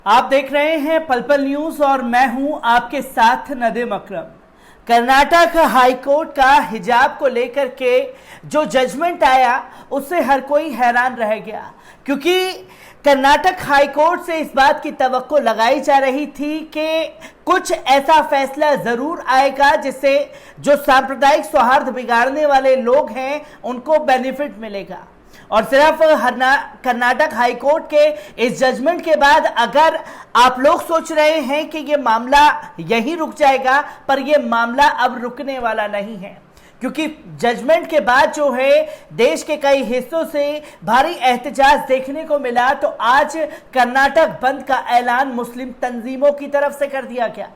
आप देख रहे हैं पल पल न्यूज और मैं हूं आपके साथ नदीम अकरम। कर्नाटक हाईकोर्ट का हिजाब को लेकर के जो जजमेंट आया उससे हर कोई हैरान रह गया, क्योंकि कर्नाटक हाईकोर्ट से इस बात की तवक्को लगाई जा रही थी कि कुछ ऐसा फैसला जरूर आएगा जिससे जो सांप्रदायिक सौहार्द बिगाड़ने वाले लोग हैं उनको बेनिफिट मिलेगा। और सिर्फ कर्नाटक हाईकोर्ट के इस जजमेंट के बाद अगर आप लोग सोच रहे हैं कि ये मामला यहीं रुक जाएगा, पर ये मामला अब रुकने वाला नहीं है, क्योंकि जजमेंट के बाद जो है देश के कई हिस्सों से भारी एहतजाज देखने को मिला। तो आज कर्नाटक बंद का ऐलान मुस्लिम तंजीमों की तरफ से कर दिया गया,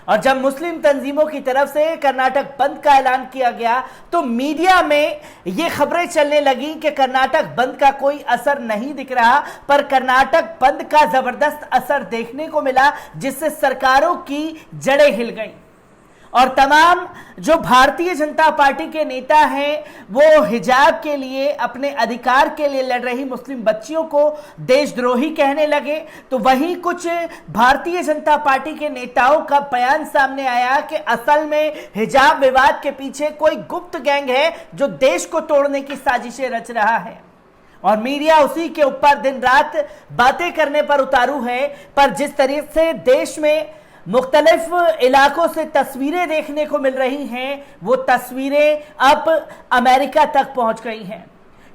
और जब मुस्लिम तंजीमों की तरफ से कर्नाटक बंद का ऐलान किया गया तो मीडिया में ये खबरें चलने लगी कि कर्नाटक बंद का कोई असर नहीं दिख रहा, पर कर्नाटक बंद का जबरदस्त असर देखने को मिला, जिससे सरकारों की जड़ें हिल गईं और तमाम जो भारतीय जनता पार्टी के नेता हैं वो हिजाब के लिए, अपने अधिकार के लिए लड़ रही मुस्लिम बच्चियों को देशद्रोही कहने लगे। तो वहीं कुछ भारतीय जनता पार्टी के नेताओं का बयान सामने आया कि असल में हिजाब विवाद के पीछे कोई गुप्त गैंग है जो देश को तोड़ने की साजिशें रच रहा है, और मीडिया उसी के ऊपर दिन रात बातें करने पर उतारू है। पर जिस तरीके से देश में मुख्तलिफ इलाकों से तस्वीरें देखने को मिल रही हैं, वो तस्वीरें अब अमेरिका तक पहुंच गई हैं,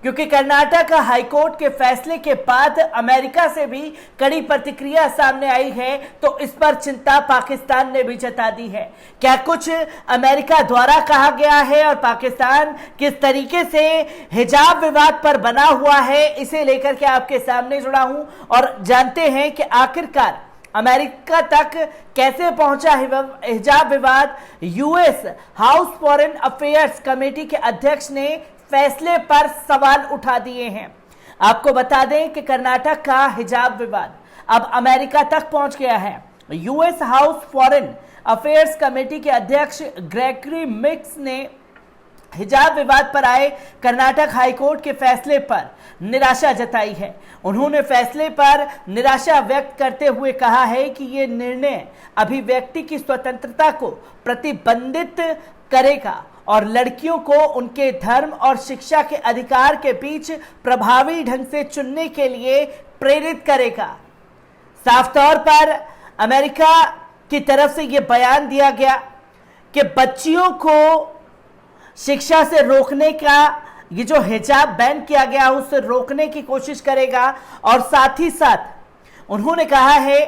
क्योंकि कर्नाटक हाईकोर्ट के फैसले के बाद अमेरिका से भी कड़ी प्रतिक्रिया सामने आई है। तो इस पर चिंता पाकिस्तान ने भी जता दी है। क्या कुछ अमेरिका द्वारा कहा गया है और पाकिस्तान किस तरीके से हिजाब विवाद पर बना हुआ है, इसे लेकर के आपके सामने जुड़ा हूं और जानते हैं कि आखिरकार अमेरिका तक कैसे पहुंचा हिजाब विवाद। US house foreign affairs committee के अध्यक्ष ने फैसले पर सवाल उठा दिए हैं। आपको बता दें कि कर्नाटक का हिजाब विवाद अब अमेरिका तक पहुंच गया है। US house foreign affairs committee के अध्यक्ष ग्रेगरी मिक्स ने हिजाब विवाद पर आए कर्नाटक हाईकोर्ट के फैसले पर निराशा जताई है। उन्होंने फैसले पर निराशा व्यक्त करते हुए कहा है कि यह निर्णय अभिव्यक्ति की स्वतंत्रता को प्रतिबंधित करेगा और लड़कियों को उनके धर्म और शिक्षा के अधिकार के बीच प्रभावी ढंग से चुनने के लिए प्रेरित करेगा। साफ तौर पर अमेरिका की तरफ से यह बयान दिया गया कि बच्चियों को शिक्षा से रोकने का ये जो हिजाब बैन किया गया उससे रोकने की कोशिश करेगा। और साथ ही साथ उन्होंने कहा है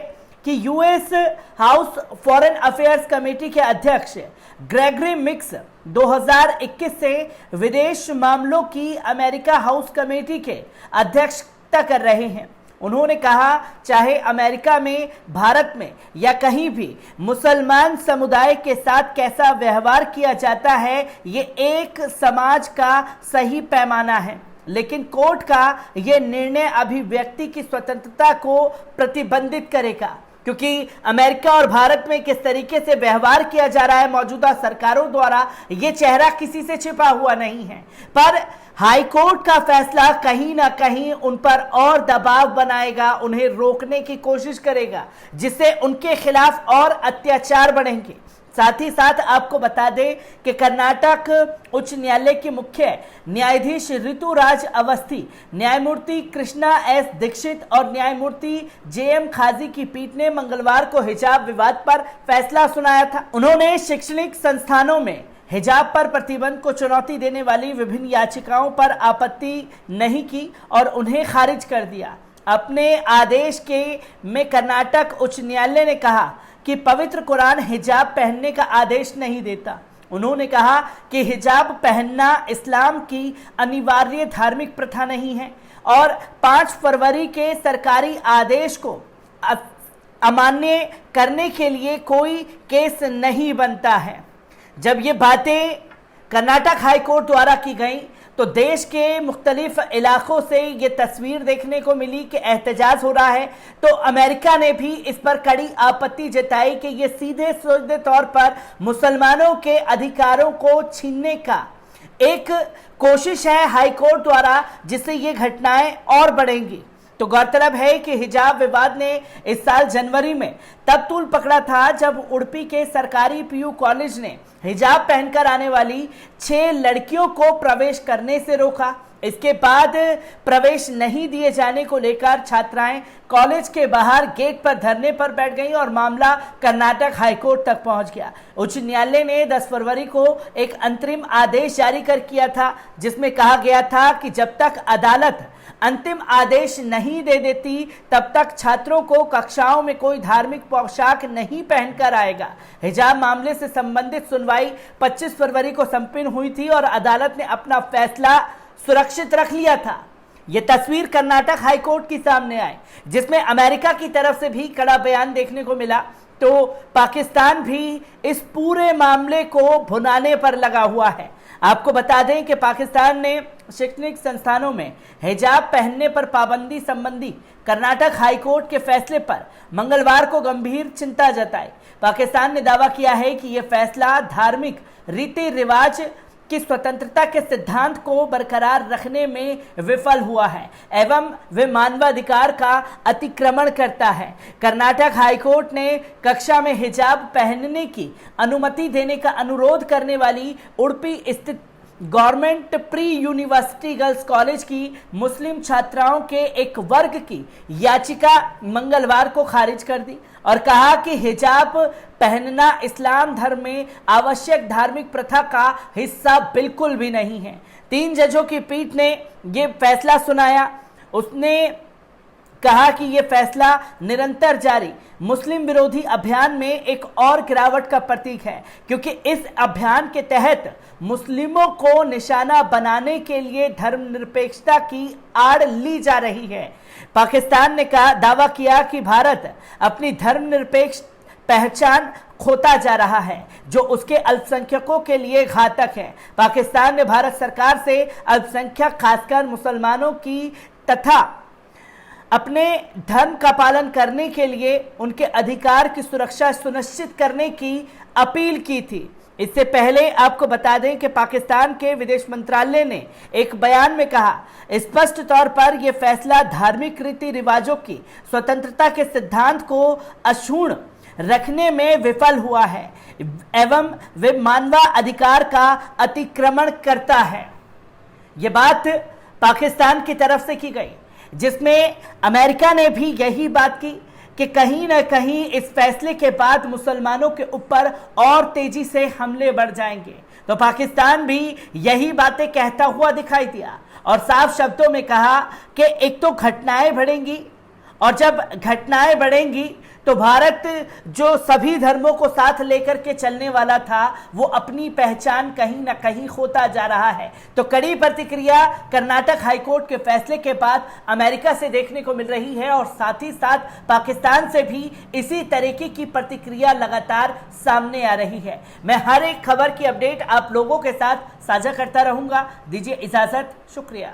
कि US house foreign affairs committee के अध्यक्ष ग्रेगरी मिक्स 2021 से विदेश मामलों की अमेरिका हाउस कमेटी के अध्यक्षता कर रहे हैं। उन्होंने कहा, चाहे अमेरिका में, भारत में या कहीं भी मुसलमान समुदाय के साथ कैसा व्यवहार किया जाता है, ये एक समाज का सही पैमाना है, लेकिन कोर्ट का यह निर्णय अभिव्यक्ति की स्वतंत्रता को प्रतिबंधित करेगा, क्योंकि अमेरिका और भारत में किस तरीके से व्यवहार किया जा रहा है मौजूदा सरकारों द्वारा, ये चेहरा किसी से छिपा हुआ नहीं है। पर हाईकोर्ट का फैसला कहीं ना कहीं उन पर और दबाव बनाएगा, उन्हें रोकने की कोशिश करेगा, जिससे उनके खिलाफ और अत्याचार बढ़ेंगे। साथ ही साथ आपको बता दें कि कर्नाटक उच्च न्यायालय के मुख्य न्यायाधीश ऋतुराज अवस्थी, न्यायमूर्ति कृष्णा एस दीक्षित और न्यायमूर्ति जेएम खाजी की पीठ ने मंगलवार को हिजाब विवाद पर फैसला सुनाया था। उन्होंने शैक्षणिक संस्थानों में हिजाब पर प्रतिबंध को चुनौती देने वाली विभिन्न याचिकाओं पर आपत्ति नहीं की और उन्हें खारिज कर दिया। अपने आदेश में कर्नाटक उच्च न्यायालय ने कहा कि पवित्र कुरान हिजाब पहनने का आदेश नहीं देता। उन्होंने कहा कि हिजाब पहनना इस्लाम की अनिवार्य धार्मिक प्रथा नहीं है और 5 फरवरी के सरकारी आदेश को अमान्य करने के लिए कोई केस नहीं बनता है। जब ये बातें कर्नाटक हाईकोर्ट द्वारा की गई तो देश के मुख्तलिफ इलाकों से ये तस्वीर देखने को मिली कि एहतजाज हो रहा है। तो अमेरिका ने भी इस पर कड़ी आपत्ति जताई कि ये सीधे सीधे तौर पर मुसलमानों के अधिकारों को छीनने का एक कोशिश है हाईकोर्ट द्वारा, जिससे ये घटनाएं और बढ़ेंगी। तो गौरतलब है कि हिजाब विवाद ने इस साल जनवरी में तब तूल पकड़ा था जब उडुपी के सरकारी पीयू कॉलेज ने हिजाब पहनकर आने वाली 6 लड़कियों को प्रवेश करने से रोका। इसके बाद प्रवेश नहीं दिए जाने को लेकर छात्राएं कॉलेज के बाहर गेट पर धरने पर बैठ गईं और मामला कर्नाटक हाईकोर्ट तक पहुंच गया। उच्च न्यायालय ने 10 फरवरी को एक अंतरिम आदेश जारी कर किया था, जिसमें कहा गया था कि जब तक अदालत अंतिम आदेश नहीं दे देती तब तक छात्रों को कक्षाओं में कोई धार्मिक पोशाक नहीं पहनकर आएगा। हिजाब मामले से संबंधित सुनवाई 25 फरवरी को संपन्न हुई थी और अदालत ने अपना फैसला सुरक्षित रख लिया था। यह तस्वीर कर्नाटक हाईकोर्ट की सामने आई, जिसमें अमेरिका की तरफ से भी कड़ा बयान देखने को मिला। तो पाकिस्तान भी इस पूरे मामले को भुनाने पर लगा हुआ है। आपको बता दें कि पाकिस्तान ने शैक्षणिक संस्थानों में हिजाब पहनने पर पाबंदी संबंधी कर्नाटक हाईकोर्ट के फैसले पर मंगलवार को गंभीर चिंता जताई। पाकिस्तान ने दावा किया है कि यह फैसला धार्मिक रीति रिवाज की स्वतंत्रता के सिद्धांत को बरकरार रखने में विफल हुआ है एवं वे मानवाधिकार का अतिक्रमण करता है। कर्नाटक हाईकोर्ट ने कक्षा में हिजाब पहनने की अनुमति देने का अनुरोध करने वाली उडुपी स्थित government pre university girls college की मुस्लिम छात्राओं के एक वर्ग की याचिका मंगलवार को खारिज कर दी और कहा कि हिजाब पहनना इस्लाम धर्म में आवश्यक धार्मिक प्रथा का हिस्सा बिल्कुल भी नहीं है। 3 जजों की पीठ ने यह फैसला सुनाया। उसने कहा कि यह फैसला निरंतर जारी मुस्लिम विरोधी अभियान में एक और गिरावट का प्रतीक है, क्योंकि इस अभियान के तहत मुस्लिमों को निशाना बनाने के लिए धर्मनिरपेक्षता की आड़ ली जा रही है। पाकिस्तान ने दावा किया कि भारत अपनी धर्मनिरपेक्ष पहचान खोता जा रहा है, जो उसके अल्पसंख्यकों के लिए घातक है। पाकिस्तान ने भारत सरकार से अल्पसंख्यक खासकर मुसलमानों की तथा अपने धर्म का पालन करने के लिए उनके अधिकार की सुरक्षा सुनिश्चित करने की अपील की थी। इससे पहले आपको बता दें कि पाकिस्तान के विदेश मंत्रालय ने एक बयान में कहा, स्पष्ट तौर पर यह फैसला धार्मिक रीति रिवाजों की स्वतंत्रता के सिद्धांत को अक्षुण्ण रखने में विफल हुआ है एवं वे मानवाधिकार का अतिक्रमण करता है। यह बात पाकिस्तान की तरफ से की गई, जिसमें अमेरिका ने भी यही बात की कि कहीं ना कहीं इस फैसले के बाद मुसलमानों के ऊपर और तेजी से हमले बढ़ जाएंगे। तो पाकिस्तान भी यही बातें कहता हुआ दिखाई दिया और साफ शब्दों में कहा कि एक तो घटनाएं बढ़ेंगी और जब घटनाएं बढ़ेंगी तो भारत जो सभी धर्मों को साथ लेकर के चलने वाला था वो अपनी पहचान कहीं ना कहीं खोता जा रहा है। तो कड़ी प्रतिक्रिया कर्नाटक हाईकोर्ट के फैसले के बाद अमेरिका से देखने को मिल रही है और साथ ही साथ पाकिस्तान से भी इसी तरीके की प्रतिक्रिया लगातार सामने आ रही है। मैं हर एक खबर की अपडेट आप लोगों के साथ साझा करता रहूंगा। दीजिए इजाजत, शुक्रिया।